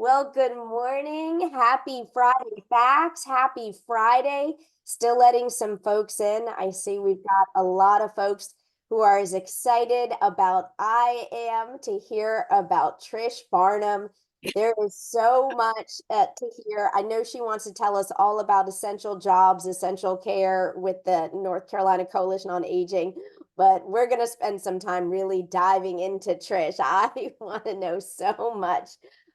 Well, good morning. Happy Friday Facts. Happy Friday. Still letting some folks in. I see we've got a lot of folks who are as excited about I am to hear about Trish Farnham. There is so much to hear. I know she wants to tell us all about essential jobs, essential care with the North Carolina Coalition on Aging, but we're going to spend some time really diving into Trish. I want to know so much.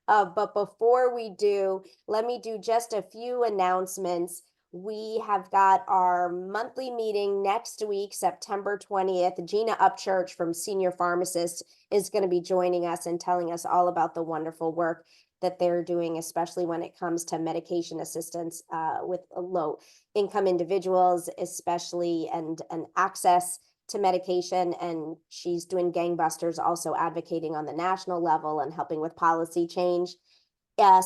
But before we do, let me do just a few announcements. We have got our monthly meeting next week, September 20th. Gina Upchurch from Senior Pharmacist is going to be joining us and telling us all about the wonderful work that they're doing, especially when it comes to medication assistance with low income individuals, especially and access to medication. And she's doing gangbusters, also advocating on the national level and helping with policy change.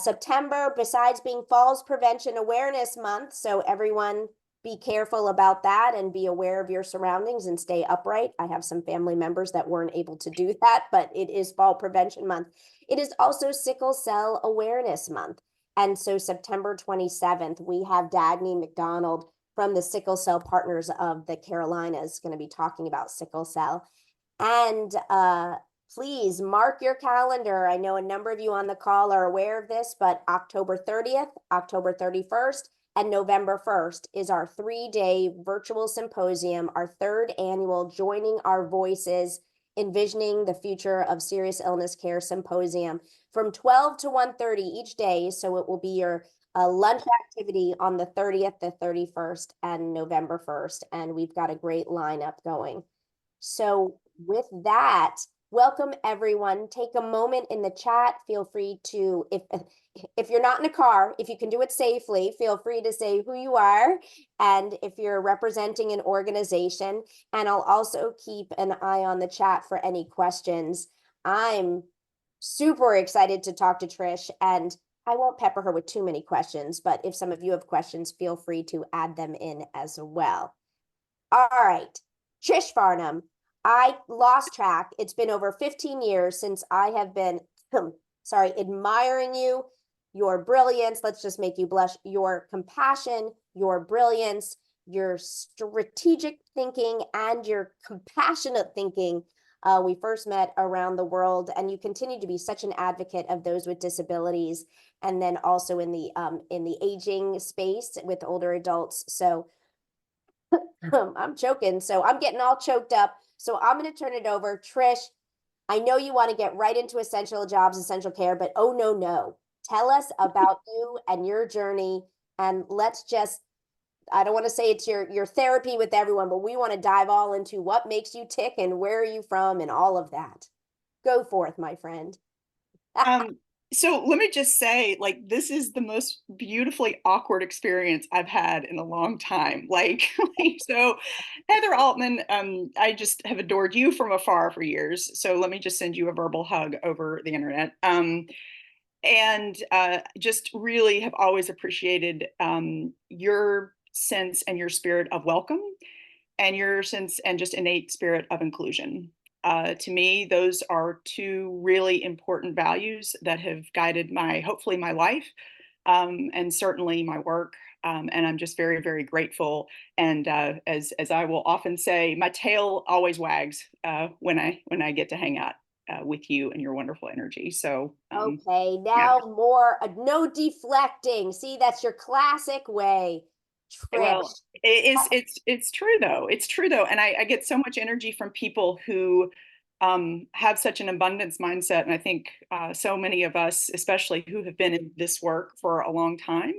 September, besides being Falls Prevention Awareness Month, so everyone be careful about that and be aware of your surroundings and stay upright. I have some family members that weren't able to do that, but it is Fall Prevention Month. It is also Sickle Cell Awareness Month. And so September 27th, we have Dagny McDonald from the Sickle Cell Partners of the Carolinas going to be talking about sickle cell. And please mark your calendar. I know a number of you on the call are aware of this, but October 30th, October 31st, and November 1st is our 3-day virtual symposium, our third annual Joining Our Voices, Envisioning the Future of Serious Illness Care Symposium from 12 to 1:30 each day. So it will be your lunch activity on the 30th, the 31st, and November 1st. And we've got a great lineup going. So with that, welcome everyone. Take a moment in the chat. Feel free to, if you're not in a car, if you can do it safely, feel free to say who you are and if you're representing an organization. And I'll also keep an eye on the chat for any questions. I'm super excited to talk to Trish, and I won't pepper her with too many questions, but if some of you have questions, feel free to add them in as well. All right, Trish Farnham, I lost track. It's been over 15 years since I have been, admiring you, your brilliance. Let's just make you blush. Your compassion, your brilliance, your strategic thinking, and your compassionate thinking. We first met around the world, and you continue to be such an advocate of those with disabilities, and then also in the aging space with older adults. So I'm choking, so I'm getting all choked up. So I'm going to turn it over. Trish, I know you want to get right into essential jobs, essential care, but oh, no. Tell us about you and your journey. And let's just, I don't want to say it's your therapy with everyone, but we want to dive all into what makes you tick and where are you from and all of that. Go forth, my friend. So let me just say, like, this is the most beautifully awkward experience I've had in a long time. So Heather Altman, I just have adored you from afar for years. So let me just send you a verbal hug over the internet. And just really have always appreciated your sense and your spirit of welcome and your sense and just innate spirit of inclusion. To me, those are two really important values that have guided hopefully my life, and certainly my work. And I'm just very, very grateful. And as I will often say, my tail always wags when I get to hang out with you and your wonderful energy. So Okay, yeah. now more, no deflecting. See, that's your classic way, Well, Trish. it's true though. It's true though, and I get so much energy from people who have such an abundance mindset, and I think so many of us, especially who have been in this work for a long time,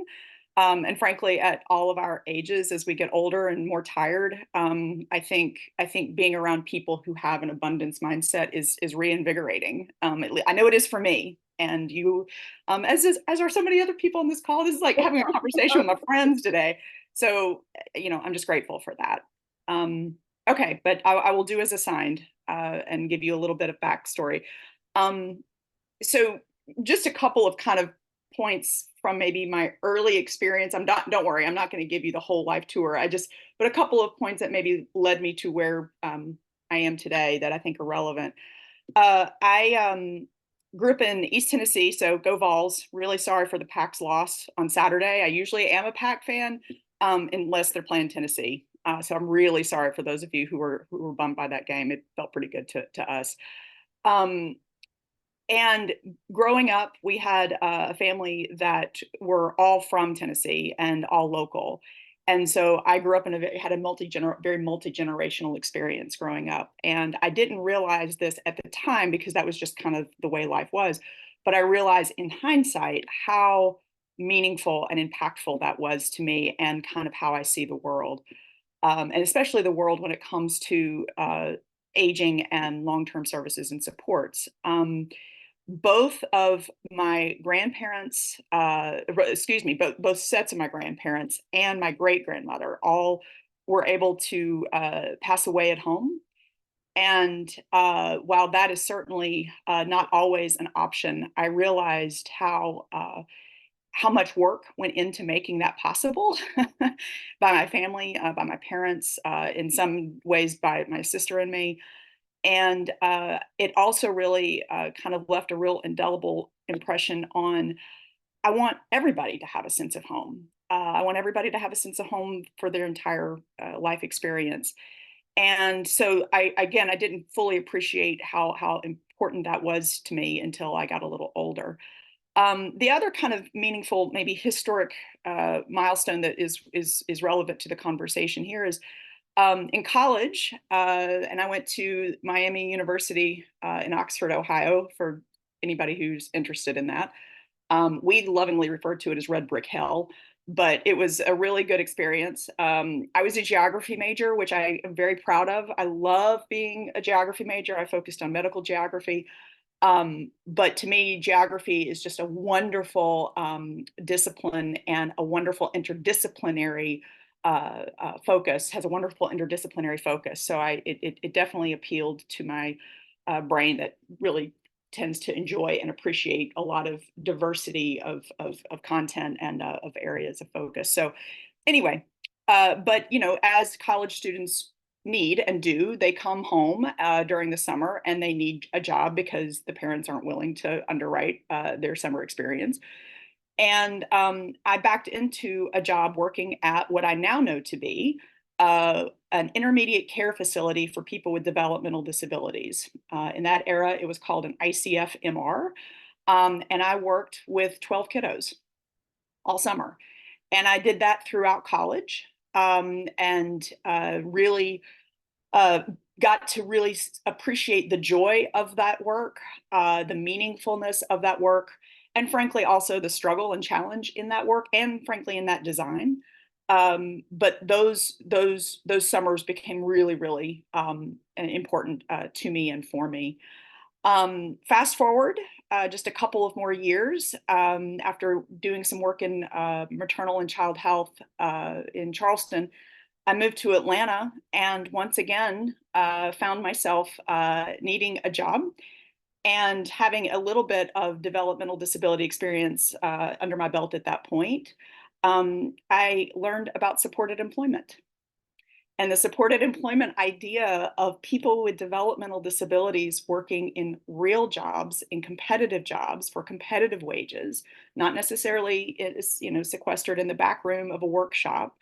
and frankly, at all of our ages, as we get older and more tired, I think being around people who have an abundance mindset is reinvigorating. I know it is for me. And you, as are so many other people on this call, this is like having a conversation with my friends today. So, I'm just grateful for that. Okay, but I will do as assigned and give you a little bit of backstory. Um, so, just a couple of kind of points from maybe my early experience. Don't worry, I'm not going to give you the whole life tour. But a couple of points that maybe led me to where I am today that I think are relevant. I grew up in East Tennessee, so go Vols. Really sorry for the Pac's loss on Saturday. I usually am a Pac fan, unless they're playing Tennessee. So I'm really sorry for those of you who were bummed by that game. It felt pretty good to us. Um, and growing up, we had a family that were all from Tennessee and all local. And so I grew up had a very multi-generational experience growing up. And I didn't realize this at the time because that was just kind of the way life was. But I realized in hindsight how meaningful and impactful that was to me and kind of how I see the world. And especially the world when it comes to aging and long-term services and supports. Both of my grandparents, excuse me, both sets of my grandparents and my great grandmother all were able to pass away at home. And while that is certainly not always an option, I realized how much work went into making that possible by my family, by my parents, in some ways by my sister and me. And it also really kind of left a real indelible impression on I want everybody to have a sense of home. I want everybody to have a sense of home for their entire life experience. And so I didn't fully appreciate how important that was to me until I got a little older. The other kind of meaningful, maybe historic milestone that is relevant to the conversation here is in college, and I went to Miami University in Oxford, Ohio, for anybody who's interested in that. We lovingly referred to it as Red Brick Hell, but it was a really good experience. I was a geography major, which I am very proud of. I love being a geography major. I focused on medical geography. But to me, geography is just a wonderful discipline and a wonderful interdisciplinary focus, has a wonderful interdisciplinary focus. So it definitely appealed to my brain that really tends to enjoy and appreciate a lot of diversity of content and of areas of focus. So anyway, but as college students need and do, they come home during the summer and they need a job because the parents aren't willing to underwrite their summer experience. And I backed into a job working at what I now know to be an intermediate care facility for people with developmental disabilities. In that era, it was called an ICF MR. And I worked with 12 kiddos all summer. And I did that throughout college and really uh, got to really appreciate the joy of that work, the meaningfulness of that work, and frankly, also the struggle and challenge in that work, and frankly, in that design. But those summers became really, really important to me and for me. Fast forward just a couple of more years after doing some work in maternal and child health in Charleston. I moved to Atlanta and once again found myself needing a job and having a little bit of developmental disability experience under my belt at that point. I learned about supported employment. And the supported employment idea of people with developmental disabilities working in real jobs, in competitive jobs for competitive wages, not necessarily sequestered in the back room of a workshop,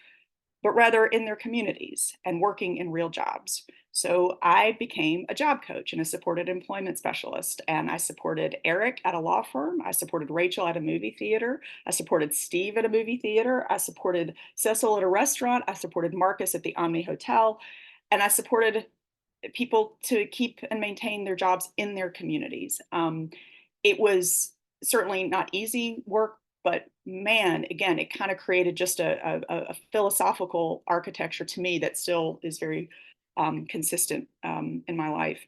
but rather in their communities and working in real jobs. So I became a job coach and a supported employment specialist. And I supported Eric at a law firm. I supported Rachel at a movie theater. I supported Steve at a movie theater. I supported Cecil at a restaurant. I supported Marcus at the Omni Hotel. And I supported people to keep and maintain their jobs in their communities. It was certainly not easy work, but man, again, it kind of created just a philosophical architecture to me that still is very consistent in my life.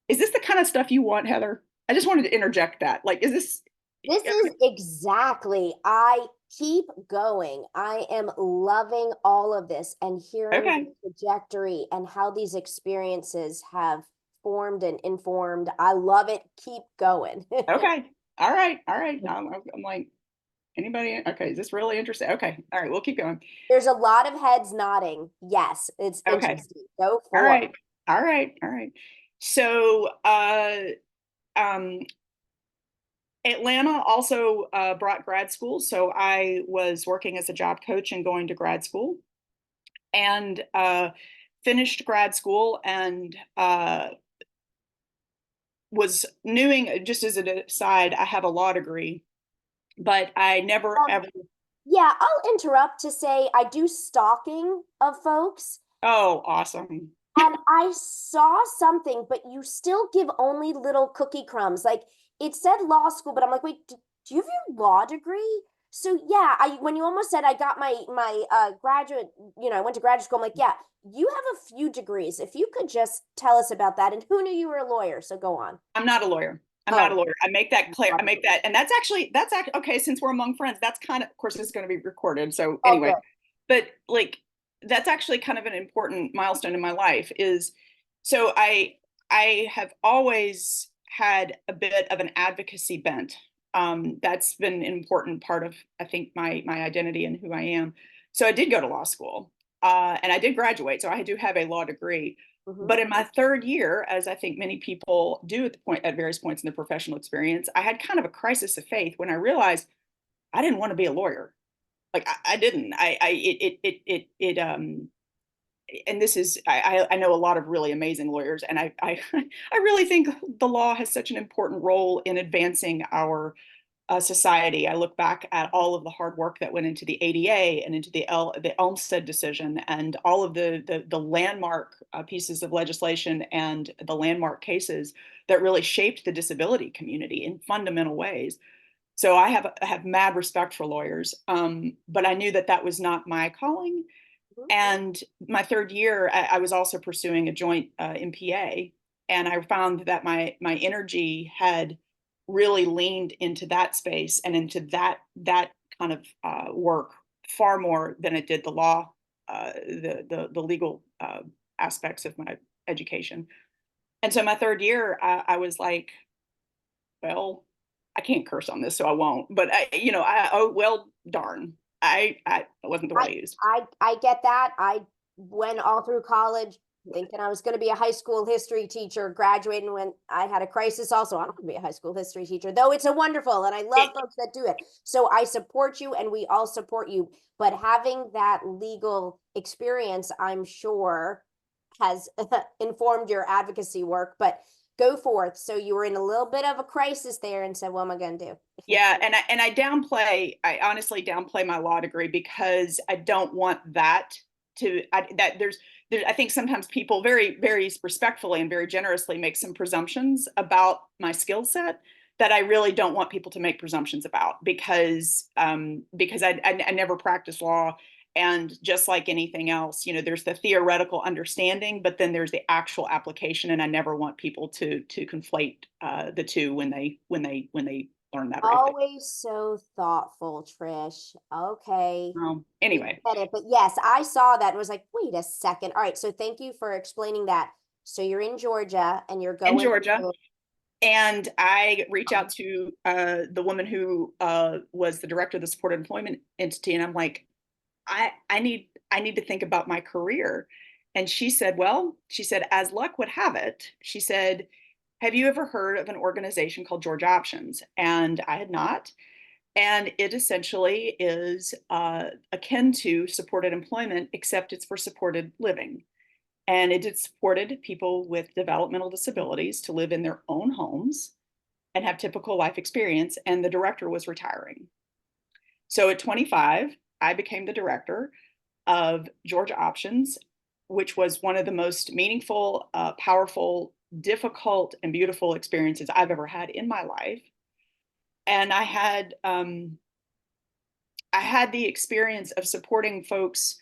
Is this the kind of stuff you want, Heather? I just wanted to interject that. Like, is this This is exactly, I keep going. I am loving all of this and hearing okay? the trajectory and how these experiences have formed and informed. I love it. Keep going. Okay. All right. I'm like, anybody? Okay. Is this really interesting? Okay. All right. We'll keep going. There's a lot of heads nodding. Yes, it's Okay. interesting. Go All for it. right. All right. All right. So, um, Atlanta also brought grad school. So I was working as a job coach and going to grad school, and finished grad school, and was knowing, just as an aside, I have a law degree, but I never Um, ever. yeah, I'll interrupt to say I do stalking of folks. Oh, awesome. And I saw something, but you still give only little cookie crumbs. Like it said law school, but I'm like, wait, do you have your law degree? So yeah, I when you almost said I got my graduate, I went to graduate school. I'm like, yeah, you have a few degrees. If you could just tell us about that, and who knew you were a lawyer? So go on. I'm not a lawyer. I'm not a Oh, lawyer. I make that clear. I make that, and that's actually okay. Since we're among friends, that's of course, this is going to be recorded. So oh, anyway, good. but like, that's actually kind of an important milestone in my life. Is so I have always had a bit of an advocacy bent. That's been an important part of, I think, my identity and who I am. So I did go to law school, and I did graduate. So I do have a law degree. Hmm. But in my third year, as I think many people do at various points in their professional experience, I had kind of a crisis of faith when I realized I didn't want to be a lawyer. Like I didn't. And this is, I know a lot of really amazing lawyers, and I really think the law has such an important role in advancing our society. I look back at all of the hard work that went into the ADA and into the Olmstead decision, and all of the landmark pieces of legislation and the landmark cases that really shaped the disability community in fundamental ways. So I have mad respect for lawyers, but I knew that that was not my calling. And my third year, I was also pursuing a joint MPA, and I found that my energy had really leaned into that space and into that kind of work far more than it did the law, the legal aspects of my education. And so my third year, I was like, well, I can't curse on this, so I won't. But oh well, darn, I that wasn't the word I I used. I get that. I went all through college thinking I was going to be a high school history teacher, graduating when I had a crisis. Also, I don't want to be a high school history teacher, though it's a wonderful, and I love It, folks that do it. So I support you, and we all support you. But having that legal experience, I'm sure, has informed your advocacy work. But go forth. So you were in a little bit of a crisis there, and said, "What am I going to do?" Yeah, I honestly downplay my law degree because I don't want that that there, I think sometimes people very respectfully and very generously make some presumptions about my skill set that I really don't want people to make presumptions about, because I never practiced law. And just like anything else, there's the theoretical understanding, but then there's the actual application, and I never want people to conflate the two when they learn that, or if they. Always so thoughtful, Trish. Okay. You Anyway, get it. But yes, I saw that and was like, wait a second. All right. So thank you for explaining that. So you're in Georgia and you're in going Georgia, to, and I reach out to the woman who was the director of the supported employment entity, and I'm like, I need to think about my career. And she said, well, she said, as luck would have it, she said, have you ever heard of an organization called Georgia Options? And I had not. And it essentially is akin to supported employment, except it's for supported living. And it supported people with developmental disabilities to live in their own homes and have typical life experience. And the director was retiring. So at 25, I became the director of Georgia Options, which was one of the most meaningful, powerful, difficult, and beautiful experiences I've ever had in my life. And I had the experience of supporting folks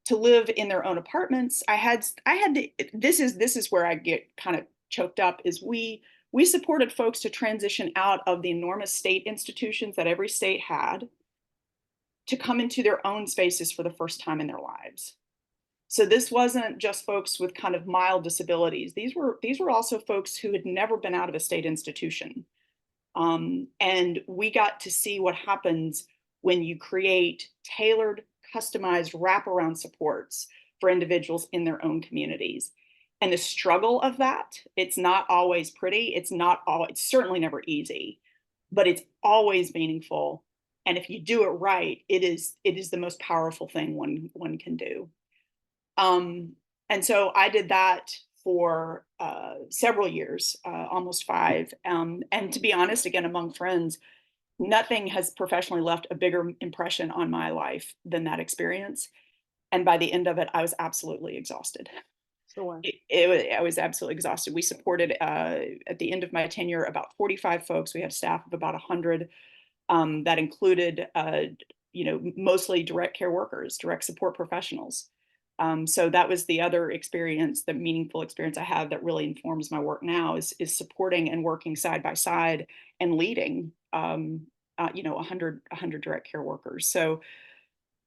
to live in their own apartments. This is where I get kind of choked up, is we supported folks to transition out of the enormous state institutions that every state had, to come into their own spaces for the first time in their lives. So this wasn't just folks with kind of mild disabilities. These were also folks who had never been out of a state institution. And we got to see what happens when you create tailored, customized wraparound supports for individuals in their own communities. And the struggle of that, it's not always pretty. It's certainly never easy. but it's always meaningful. And if you do it right, it is the most powerful thing one can do. Um, and so I did that for several years, almost five. And to be honest, again, among friends, nothing has professionally left a bigger impression on my life than that experience. And by the end of it, I was absolutely exhausted. Sure. I was absolutely exhausted. We supported, at the end of my tenure, about 45 folks. We had a staff of about 100. That included, mostly direct care workers, direct support professionals. So that was the other experience, the meaningful experience I have that really informs my work now is supporting and working side by side and leading, 100 direct care workers. So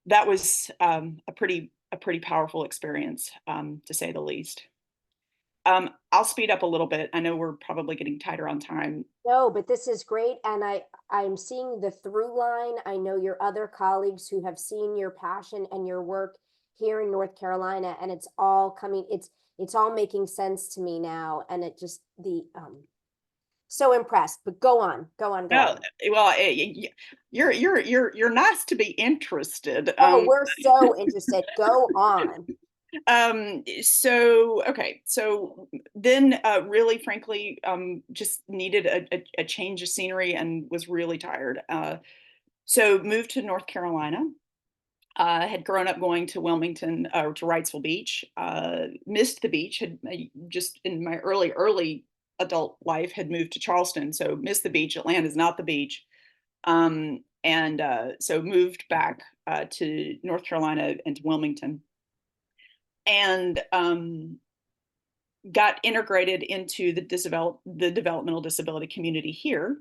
that was a pretty powerful experience, to say the least. I'll speed up a little bit. I know we're probably getting tighter on time. No, but this is great. And I'm seeing the through line. I know your other colleagues who have seen your passion and your work here in North Carolina, and it's all coming, it's all making sense to me now. And it just so impressed, but go on, go on, go No, on. well, you're nice to be interested. Oh, we're so interested. Go on. So okay, so then, really, frankly, just needed a change of scenery and was really tired. So moved to North Carolina. Had grown up going to Wilmington, to Wrightsville Beach. Missed the beach. Had just in my early adult life had moved to Charleston, so missed the beach. Atlanta is not the beach. And so moved back, to North Carolina and to Wilmington, and got integrated into the developmental disability community here,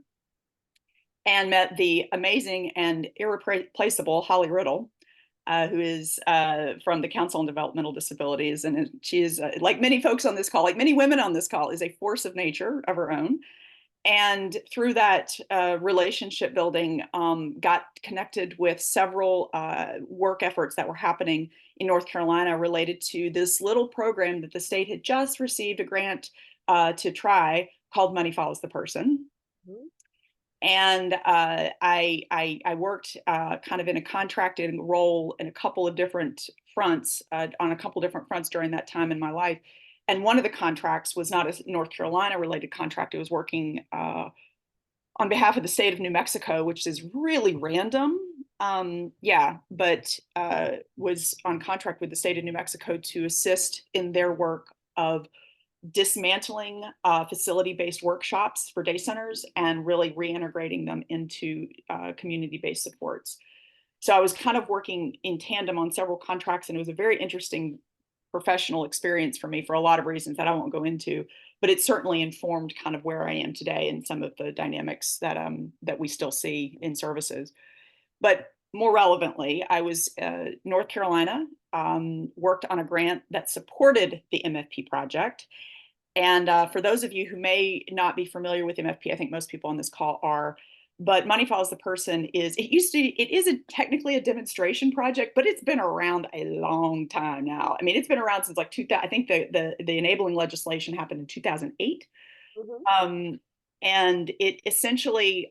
and met the amazing and irreplaceable Holly Riddle, who is, from the Council on Developmental Disabilities. And she is, like many folks on this call, like many women on this call, is a force of nature of her own. And through that, relationship building, got connected with several, work efforts that were happening in North Carolina related to this little program that the state had just received a grant, to try, called Money Follows the Person. Mhm. And I worked, kind of in a contracted role in a couple of different fronts, on a couple different fronts during that time in my life. And one of the contracts was not a North Carolina related contract. It was working, on behalf of the state of New Mexico, which is really random. Yeah, but, was on contract with the state of New Mexico to assist in their work of dismantling, facility-based workshops for day centers and really reintegrating them into, community-based supports. So I was kind of working in tandem on several contracts, and it was a very interesting professional experience for me for a lot of reasons that I won't go into, but it certainly informed kind of where I am today and some of the dynamics that we still see in services. But more relevantly, I was, North Carolina, worked on a grant that supported the MFP project. And, for those of you who may not be familiar with MFP, I think most people on this call are. But Money Follows the Person it is technically a demonstration project, but it's been around a long time now. I mean, it's been around since like 2000. I think the enabling legislation happened in 2008. Mhm. Um, and it essentially,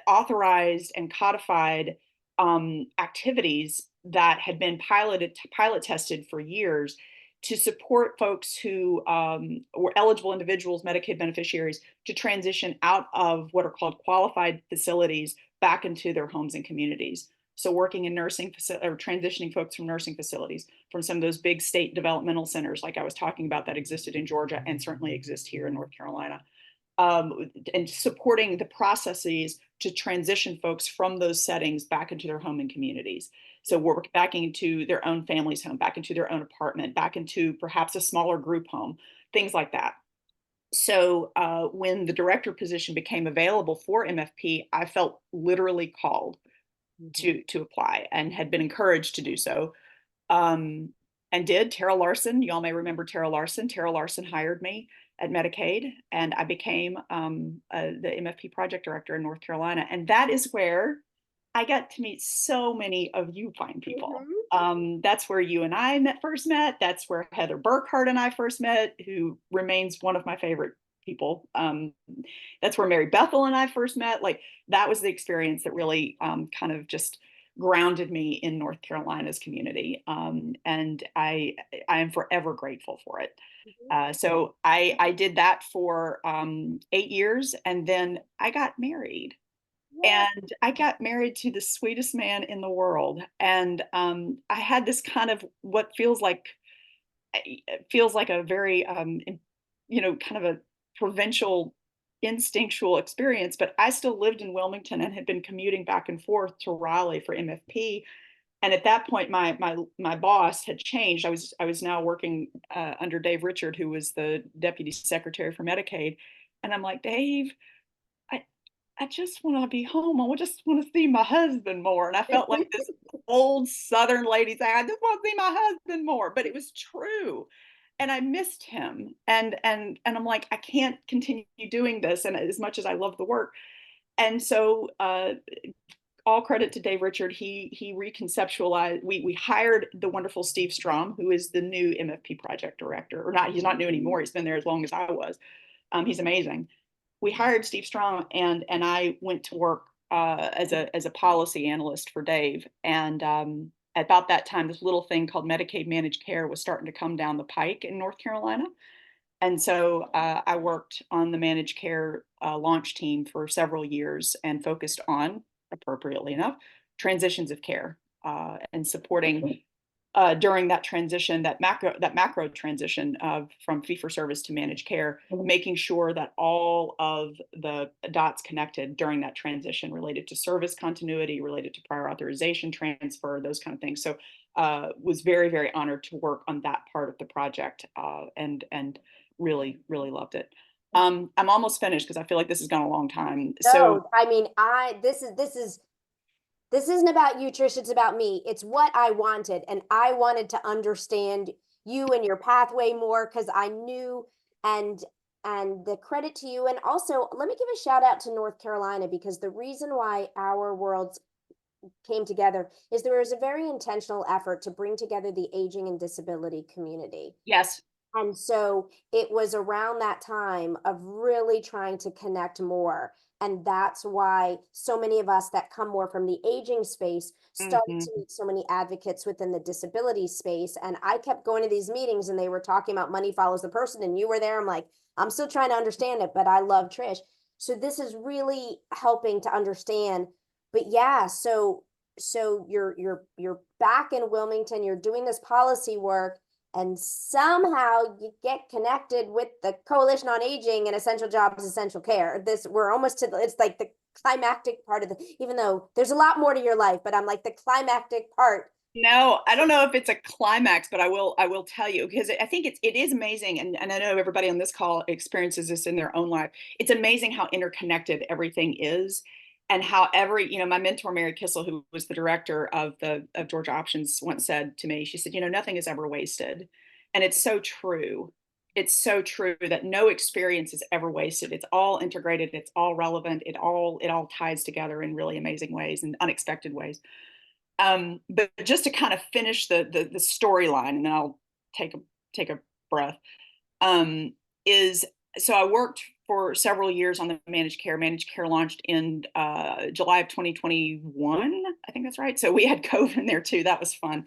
authorized and codified, activities that had been pilot tested for years to support folks who, were eligible individuals, Medicaid beneficiaries, to transition out of what are called qualified facilities back into their homes and communities. So working in nursing or transitioning folks from nursing facilities, from some of those big state developmental centers like I was talking about that existed in Georgia and certainly exist here in North Carolina, and supporting the processes to transition folks from those settings back into their home and communities. So we're back into their own family's home, back into their own apartment, back into perhaps a smaller group home, things like that. So, when the director position became available for MFP, I felt literally called Mhm. to apply and had been encouraged to do so. Um, and did. Tara Larson, y'all may remember Tara Larson. Tara Larson hired me at Medicaid, and I became, the MFP project director in North Carolina. And that is where I got to meet so many of you fine people. Mhm. That's where you and I first met. That's where Heather Burkhart and I first met, who remains one of my favorite people. That's where Mary Bethel and I first met. Like that was the experience that really kind of just grounded me in North Carolina's community. And I am forever grateful for it. So I did that for 8 years, and then I got married. Yeah. And I got married to the sweetest man in the world. And I had this kind of what feels like a very, kind of a provincial instinctual experience, but I still lived in Wilmington and had been commuting back and forth to Raleigh for MFP. And at that point, my boss had changed. I was now working under Dave Richard, who was the deputy secretary for Medicaid. And I'm like, Dave, I I just want to be home. I just want to see my husband more. And I felt like this old Southern lady saying, I just want to see my husband more. But it was true. And I missed him. And I'm like, I can't continue doing this. And as much as I love the work. And so all credit to Dave Richard. He reconceptualized. We hired the wonderful Steve Strom, who is the new MFP project director. Or not, he's not new anymore. He's been there as long as I was. He's amazing. We hired Steve Strong, and I went to work as a policy analyst for Dave. And at about that time, this little thing called Medicaid managed care was starting to come down the pike in North Carolina. And so I worked on the managed care launch team for several years and focused on, appropriately enough, transitions of care and supporting during that transition, that macro transition from fee for service to managed care, making sure that all of the dots connected during that transition related to service continuity, related to prior authorization transfer, those kind of things. So was very, very honored to work on that part of the project and really, really loved it. I'm almost finished because I feel like this has gone a long time. So No, I mean, this isn't about you, Trish. It's about me. It's what I wanted. And I wanted to understand you and your pathway more because I knew and and the credit to you. And also, let me give a shout out to North Carolina because the reason why our worlds came together is there was a very intentional effort to bring together the aging and disability community. yes. And so it was around that time of really trying to connect more. And that's why so many of us that come more from the aging space started Mm-hmm. to meet so many advocates within the disability space. And I kept going to these meetings and they were talking about money follows the person. And you were there. I'm like, I'm still trying to understand it, but I love Trish. So this is really helping to understand. But yeah, so you're back in Wilmington, you're doing this policy work and somehow you get connected with the Coalition on Aging and Essential Jobs, Essential Care. This we're almost to it's like the climactic part of the even though there's a lot more to your life, but I'm like the climactic part. No, I don't know if it's a climax, but I will tell you because I think it is amazing, and I know everybody on this call experiences this in their own life. It's amazing how interconnected everything is, and how my mentor Mary Kissel, who was the director of Georgia Options, once said to me, she said, nothing is ever wasted, and it's so true. It's so true that no experience is ever wasted. It's all integrated. It's all relevant. It all ties together in really amazing ways and unexpected ways. But just to kind of finish the storyline, and then I'll take a breath. Is so I worked for several years on the managed care. Managed care launched in July of 2021. I think that's right. So we had COVID in there too. That was fun.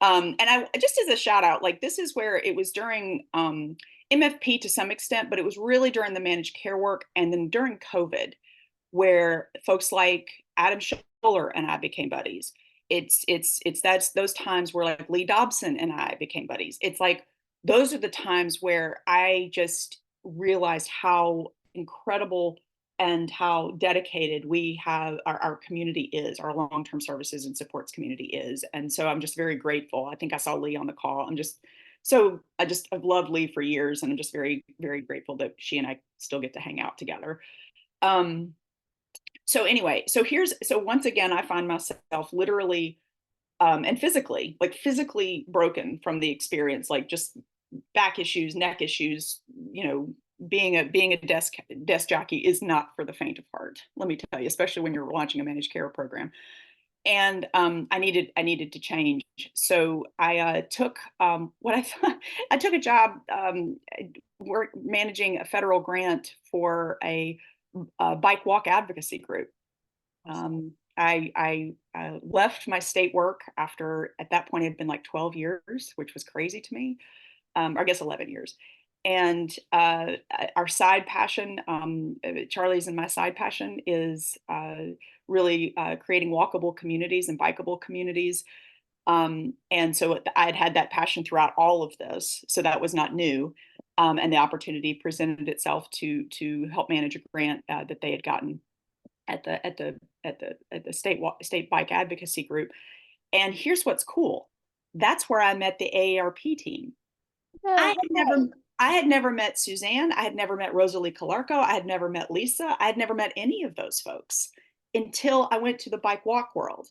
And I just as a shout out, like this is where it was during MFP to some extent, but it was really during the managed care work, and then during COVID, where folks like Adam Schuller and I became buddies. That's those times where like Lee Dobson and I became buddies. It's like those are the times where I just realized how incredible and how dedicated we have our community is, our long-term services and supports community is. And so I'm just very grateful. I think I saw Lee on the call. I've loved Lee for years, and I'm just very, very grateful that she and I still get to hang out together. Um, so anyway, so once again, I find myself literally and physically broken from the experience, like just back issues, neck issues, being a desk jockey is not for the faint of heart. Let me tell you, especially when you're launching a managed care program. and I needed to change. So I took what I thought I took a job work managing a federal grant for a bike walk advocacy group. I left my state work after at that point it had been like 12 years, which was crazy to me. Or I guess 11 years. And our side passion, Charlie's and my side passion is really creating walkable communities and bikeable communities. And so I had that passion throughout all of this. So that was not new. And the opportunity presented itself to help manage a grant that they had gotten at the state bike advocacy group. And here's what's cool. That's where I met the AARP team. I No had way. never I had never met Suzanne. I had never met Rosalie Calarco. I had never met Lisa. I had never met any of those folks until I went to the bike walk world.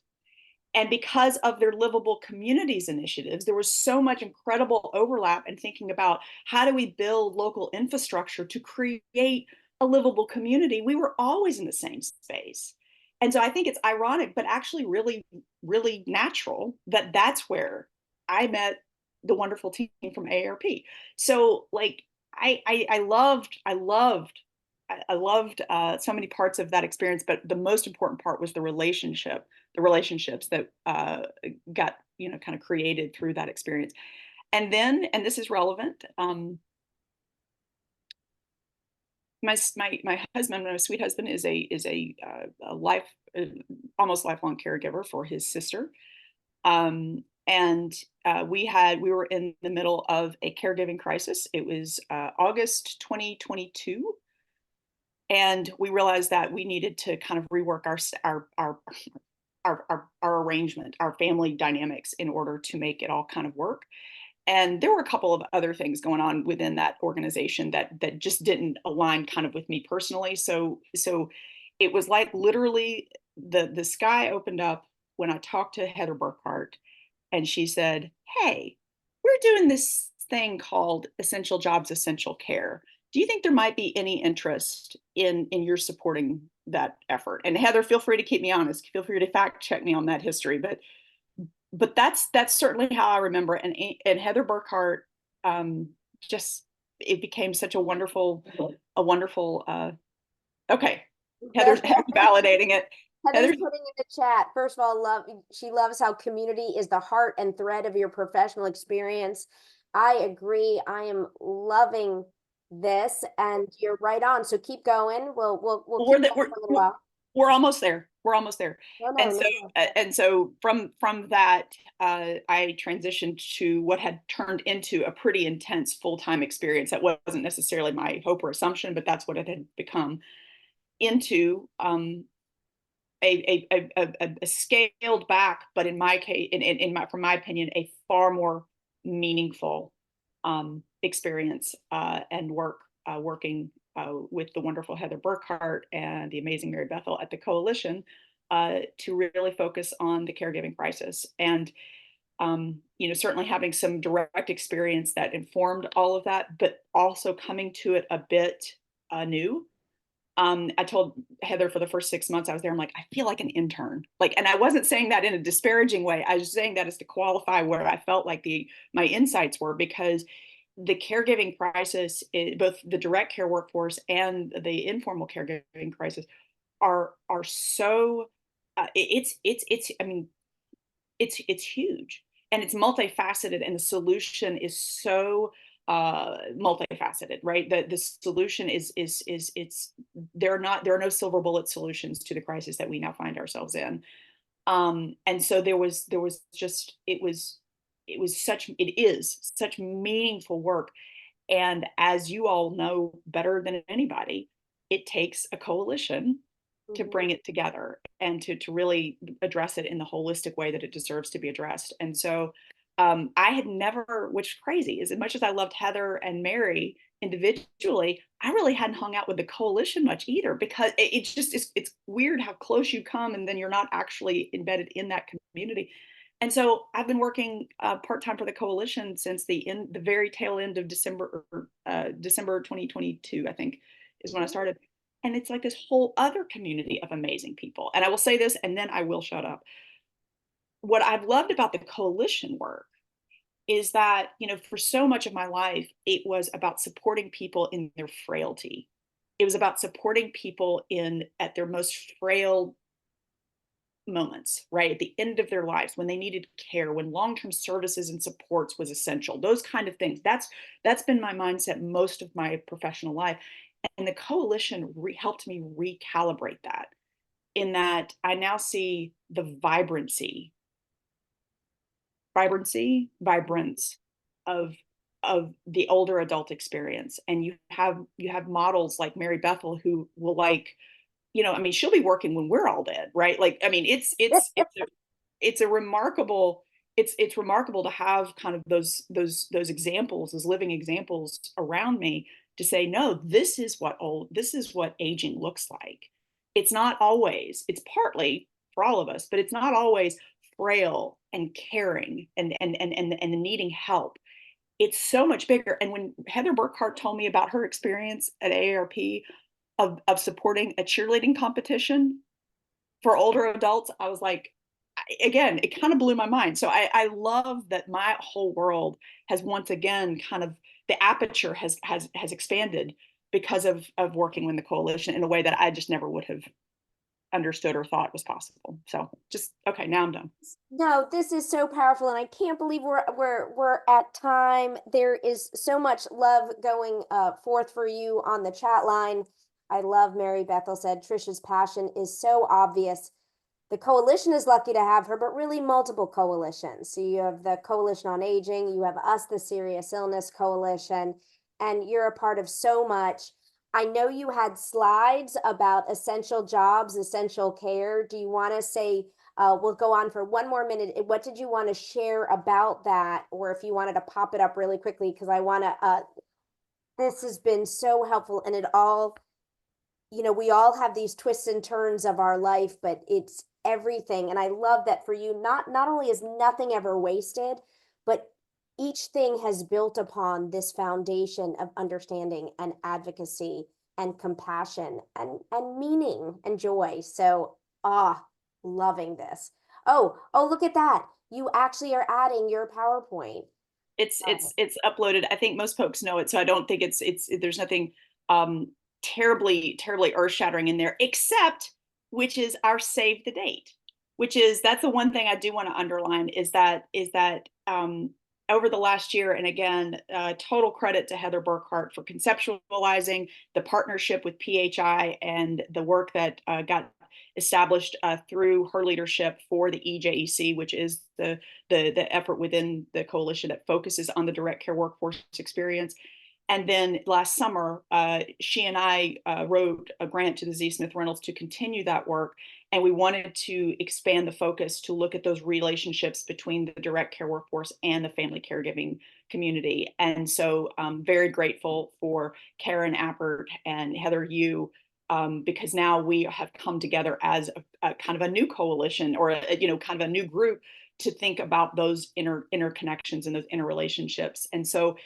And because of their livable communities initiatives, there was so much incredible overlap in thinking about how do we build local infrastructure to create a livable community. We were always in the same space. And so I think it's ironic, but actually really, really natural that that's where I met the wonderful team from AARP. So like I loved so many parts of that experience, but the most important part was the relationships that got kind of created through that experience. And then, and this is relevant, my husband, my sweet husband, a life almost lifelong caregiver for his sister. And we were in the middle of a caregiving crisis. It was August 2022, and we realized that we needed to kind of rework our arrangement, our family dynamics, in order to make it all kind of work. And there were a couple of other things going on within that organization that just didn't align kind of with me personally. So it was like literally the sky opened up when I talked to Heather Burkhart, and she said, "Hey, we're doing this thing called Essential Jobs, Essential Care. Do you think there might be any interest in your supporting that effort?" And Heather, feel free to keep me honest. Feel free to fact check me on that history, but that's certainly how I remember. And Heather Burkhart, um, just it became such a wonderful. Okay, Heather's validating it. Heather's Heather's putting in the chat. First of all, she loves how community is the heart and thread of your professional experience. I agree. I am loving this, and you're right on. So keep going. We'll we're, keep the, going for a little while. we're almost there. We're almost there. No, no, And no, so no. from that, I transitioned to what had turned into a pretty intense full-time experience. That wasn't necessarily my hope or assumption, but that's what it had become, into a scaled back, but in my case, from my opinion, a far more meaningful experience and working with the wonderful Heather Burkhart and the amazing Mary Bethel at the Coalition to really focus on the caregiving crisis. And certainly having some direct experience that informed all of that, but also coming to it a bit new. I told Heather for the first 6 months I was there, I'm like, I feel like an intern. Like, and I wasn't saying that in a disparaging way. I was saying that as to qualify where I felt like my insights were, because the caregiving crisis, both the direct care workforce and the informal caregiving crisis, are so I mean, it's huge, and it's multifaceted, and the solution is so multifaceted, right? The solution is it's there are no silver bullet solutions to the crisis that we now find ourselves in. And so there was just it is such meaningful work. And as you all know better than anybody, it takes a coalition to Mhm. bring it together and to really address it in the holistic way that it deserves to be addressed. And so I had never, which is crazy, is as much as I loved Heather and Mary individually, I really hadn't hung out with the coalition much either, because it's just it's weird how close you come and then you're not actually embedded in that community. And so I've been working part-time for the coalition since the very tail end of December 2022, I think, is when I Mhm. started. And it's like this whole other community of amazing people. And I will say this, and then I will shut up. what I've loved about the coalition work is that, for so much of my life, it was about supporting people in their frailty. It was about supporting people in at their most frail moments, right? At the end of their lives, when they needed care, when long-term services and supports was essential, those kind of things. That's been my mindset most of my professional life. And the coalition helped me recalibrate that, in that I now see the vibrance of the older adult experience. And you have models like Mary Bethel who will, like, I mean, she'll be working when we're all dead, right? Like, I mean, it's a remarkable it's remarkable to have kind of those examples, those living examples around me, to say, no, this is what aging looks like. It's partly for all of us, but it's not always frail and caring and needing help. It's so much bigger. And when Heather Burkhart told me about her experience at AARP of supporting a cheerleading competition for older adults, I was like, again, it kind of blew my mind. So I love that my whole world has once again kind of, the aperture has expanded because of working with the coalition in a way that I just never would have understood or thought was possible. So just okay, now I'm done. No, this is so powerful, and I can't believe we're at time. There is so much love going forth for you on the chat line. I love Mary Bethel said Trisha's passion is so obvious. The coalition is lucky to have her, but really multiple coalitions. So you have the Coalition on Aging, you have us, the Serious Illness Coalition, and you're a part of so much. I know you had slides about essential jobs, essential care. Do you want to say, we'll go on for one more minute. What did you want to share about that? Or if you wanted to pop it up really quickly, because I want to, this has been so helpful, and it all, we all have these twists and turns of our life, but it's everything. And I love that for you, not only is nothing ever wasted, but each thing has built upon this foundation of understanding and advocacy and compassion and meaning and joy. So, loving this. Oh, look at that. You actually are adding your PowerPoint. It's Uh, it's it's uploaded. I think most folks know it, so I don't think it's there's nothing um terribly earth-shattering in there, except, which is our save the date, which is, that's the one thing I do want to underline, is that over the last year, and again, total credit to Heather Burkhart for conceptualizing the partnership with PHI and the work that got established through her leadership for the EJEC, which is the effort within the coalition that focuses on the direct care workforce experience. And then last summer, she and I wrote a grant to the Z. Smith Reynolds to continue that work. And we wanted to expand the focus to look at those relationships between the direct care workforce and the family caregiving community. And so I'm very grateful for Karen Appert and Heather Yu, because now we have come together as a kind of a new coalition, or kind of a new group, to think about those interconnections and those interrelationships. And so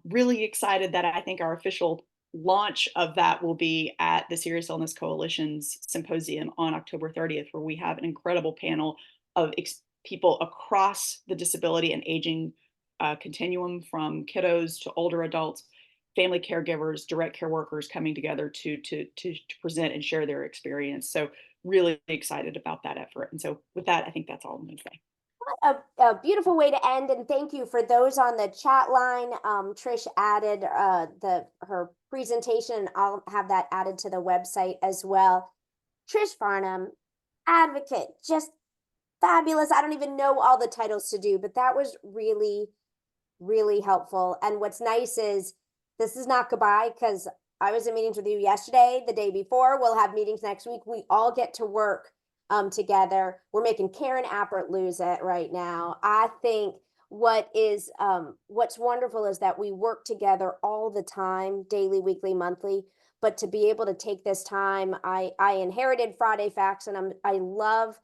really excited that I think our official launch of that will be at the Serious Illness Coalition's symposium on October 30th, where we have an incredible panel of people across the disability and aging continuum, from kiddos to older adults, family caregivers, direct care workers, coming together to present and share their experience. So really excited about that effort. And so with that, I think that's all I'm going to say. a beautiful way to end, and thank you for those on the chat line. Trish added her presentation, and I'll have that added to the website as well. Trish Farnham, advocate, just fabulous. I don't even know all the titles to do, but that was really, really helpful. And what's nice is this is not goodbye, because I was in meetings with you yesterday, the day before. We'll have meetings next week. We all get to work together. We're making Karen Appert lose it right now. I think what's wonderful is that we work together all the time, daily, weekly, monthly. But to be able to take this time, I inherited Friday Facts, and I love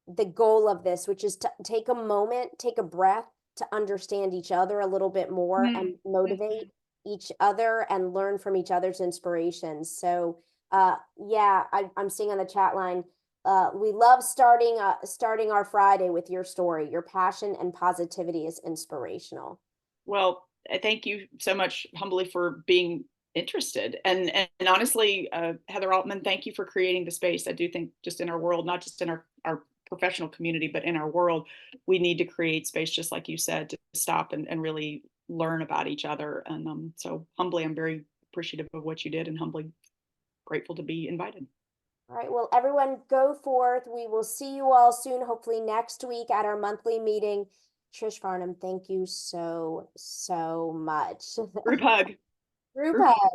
the goal of this, which is to take a moment, take a breath, to understand each other a little bit more and motivate Mhm. each other and learn from each other's inspirations. So yeah, I'm seeing on the chat line, We love starting our Friday with your story. Your passion and positivity is inspirational. Well, thank you so much humbly for being interested. And honestly, Heather Altman, thank you for creating the space. I do think just in our world, not just in our professional community, but in our world, we need to create space, just like you said, to stop and really learn about each other. And so humbly, I'm very appreciative of what you did and humbly grateful to be invited. All right, well, everyone go forth. We will see you all soon, hopefully next week at our monthly meeting. Trish Farnham, thank you so, so much. Group hug. Group Group hug. hug.